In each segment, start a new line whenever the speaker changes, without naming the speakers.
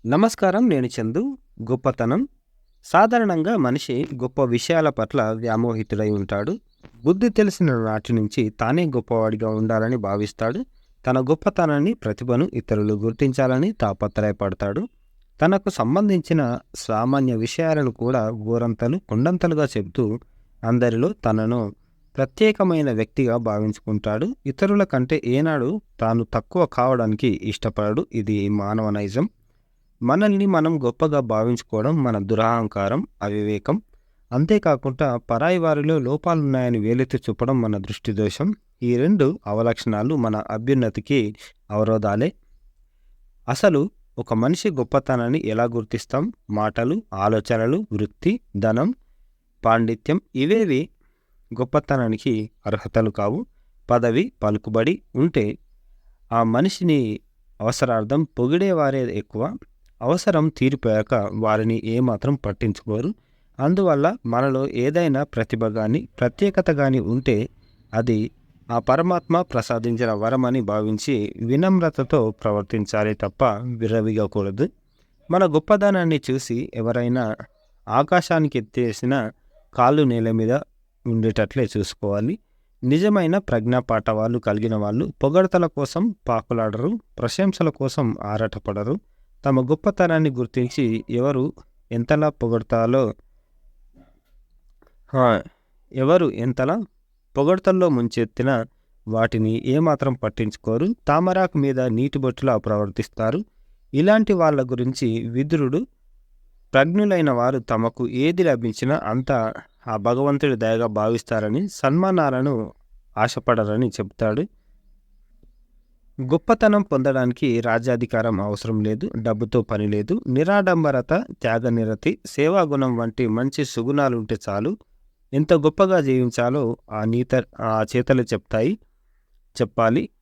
నమస్కారం. నేను చందు. గొప్పతనం సాధారణంగా మనిషి గొప్ప విషయాల పట్ల వ్యామోహితుడై ఉంటాడు. బుద్ధి తెలిసిన నాటి నుంచి తానే గొప్పవాడిగా ఉండాలని భావిస్తాడు. తన గొప్పతనాన్ని, ప్రతిభను ఇతరులు గుర్తించాలని తాపత్రయపడతాడు. తనకు సంబంధించిన సామాన్య విషయాలను కూడా గోరంతలు, కొండంతలుగా చెబుతూ అందరిలో తనను ప్రత్యేకమైన వ్యక్తిగా భావించుకుంటాడు. ఇతరుల కంటే ఏనాడు తాను తక్కువ కావడానికి ఇష్టపడడు. ఇది మానవ నైజం. మనల్ని మనం గొప్పగా భావించుకోవడం మన దురహంకారం, అవివేకం. అంతేకాకుండా పరాయి వారిలో లోపాలున్నాయని వేలెత్తి చూపడం మన దృష్టి దోషం. ఈ రెండు అవలక్షణాలు మన అభ్యున్నతికి అవరోధాలే. అసలు ఒక మనిషి గొప్పతనాన్ని ఎలా గుర్తిస్తాం? మాటలు, ఆలోచనలు, వృత్తి, ధనం, పాండిత్యం ఇవేవి గొప్పతనానికి అర్హతలు కావు. పదవి, పలుకుబడి ఉంటే ఆ మనిషిని అవసరార్థం పొగిడేవారే ఎక్కువ. అవసరం తీరిపోయాక వారిని ఏమాత్రం పట్టించుకోరు. అందువల్ల మనలో ఏదైనా ప్రతిభ కానీ, ప్రత్యేకత కానీ ఉంటే అది ఆ పరమాత్మ ప్రసాదించిన వరమని భావించి వినమ్రతతో ప్రవర్తించాలి తప్ప విర్రవీగకూడదు. మన గొప్పదనాన్ని చూసి ఎవరైనా ఆకాశానికి ఎత్తేసిన కాళ్ళు నేల మీద ఉండేటట్లే చూసుకోవాలి. నిజమైన ప్రజ్ఞాపాఠవాలు కలిగిన వాళ్ళు పొగడ్తల కోసం పాకులాడరు, ప్రశంసల కోసం ఆరాటపడరు. తమ గొప్పతనాన్ని గుర్తించి ఎవరు ఎంతలా పొగడ్తల్లో ముంచెత్తినా వాటిని ఏమాత్రం పట్టించుకోరు. తామరాకు మీద నీటి బొట్టులా ప్రవర్తిస్తారు. ఇలాంటి వాళ్ళ గురించి విదురుడు, ప్రజ్ఞులైన వారు తమకు ఏది లభించినా అంతా ఆ భగవంతుడి దయగా భావిస్తారని, సన్మానాలను ఆశపడరని చెబుతాడు. గొప్పతనం పొందడానికి రాజ్యాధికారం అవసరం లేదు, డబ్బుతో పని లేదు. నిరాడంబరత, త్యాగనిరతి, సేవాగుణం వంటి మంచి సుగుణాలుంటే చాలు. ఎంత గొప్పగా జీవించాలో ఆ చేతలు చెప్పాలి.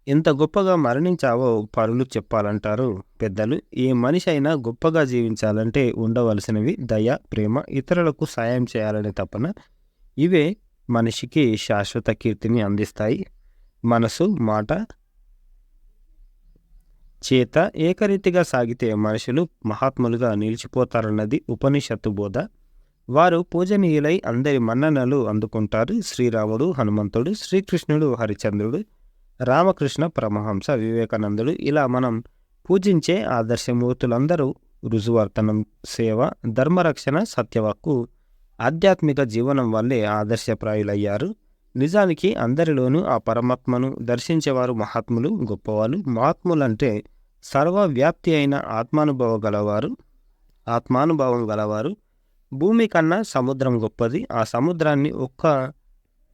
ఎంత గొప్పగా మరణించావో పరులు చెప్పాలంటారు పెద్దలు. ఏ మనిషి అయినా గొప్పగా జీవించాలంటే ఉండవలసినవి దయ, ప్రేమ, ఇతరులకు సాయం చేయాలనే తపన. ఇవే మనిషికి శాశ్వత కీర్తిని అందిస్తాయి. మనసు, మాట, చేత ఏకరీతిగా సాగితే మనుషులు మహాత్ములుగా నిలిచిపోతారన్నది ఉపనిషత్తు బోధ. వారు పూజనీయులై అందరి మన్ననలు అందుకుంటారు. శ్రీరాముడు, హనుమంతుడు, శ్రీకృష్ణుడు, హరిచంద్రుడు, రామకృష్ణ పరమహంస, వివేకానందుడు ఇలా మనం పూజించే ఆదర్శమూర్తులందరూ రుజువర్తనం, సేవ, ధర్మరక్షణ, సత్యవాక్కు, ఆధ్యాత్మిక జీవనం వల్లే ఆదర్శప్రాయులయ్యారు. నిజానికి అందరిలోనూ ఆ పరమాత్మను దర్శించేవారు మహాత్ములు, గొప్పవాళ్ళు. మహాత్ములంటే సర్వవ్యాప్తి అయిన ఆత్మానుభవం గలవారు. భూమి కన్నా సముద్రం గొప్పది. ఆ సముద్రాన్ని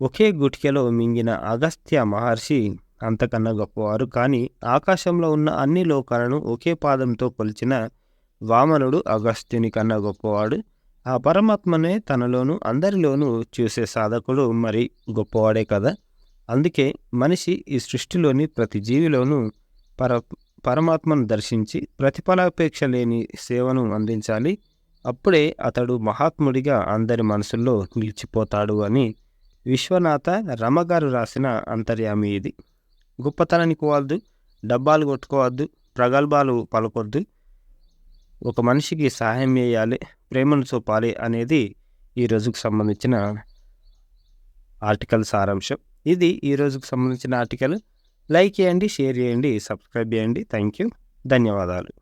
ఒకే గుటికెలో మింగిన అగస్త్య మహర్షి అంతకన్నా గొప్పవారు. కానీ ఆకాశంలో ఉన్న అన్ని లోకాలను ఒకే పాదంతో కొలిచిన వామనుడు అగస్త్యుని కన్నా గొప్పవాడు. ఆ పరమాత్మనే తనలోనూ అందరిలోనూ చూసే సాధకుడు మరి గొప్పవాడే కదా. అందుకే మనిషి ఈ సృష్టిలోని ప్రతి జీవిలోనూ పరమాత్మను దర్శించి ప్రతిఫలాపేక్ష లేని సేవను అందించాలి. అప్పుడే అతడు మహాత్ముడిగా అందరి మనసుల్లో నిలిచిపోతాడు అని విశ్వనాథ రమగారు రాసిన అంతర్యామి ఇది. గొప్పతనానికి పోవద్దు, డబ్బాలు కొట్టుకోవద్దు, ప్రగల్భాలు పలకొద్దు. ఒక మనిషికి సహాయం చేయాలి, ప్రేమను చూపాలి అనేది ఈ రోజుకు సంబంధించిన ఆర్టికల్ సారాంశం. ఇది ఈ రోజుకు సంబంధించిన ఆర్టికల్. లైక్ చేయండి, షేర్ చేయండి, సబ్స్క్రైబ్ చేయండి. Thank you. ధన్యవాదాలు.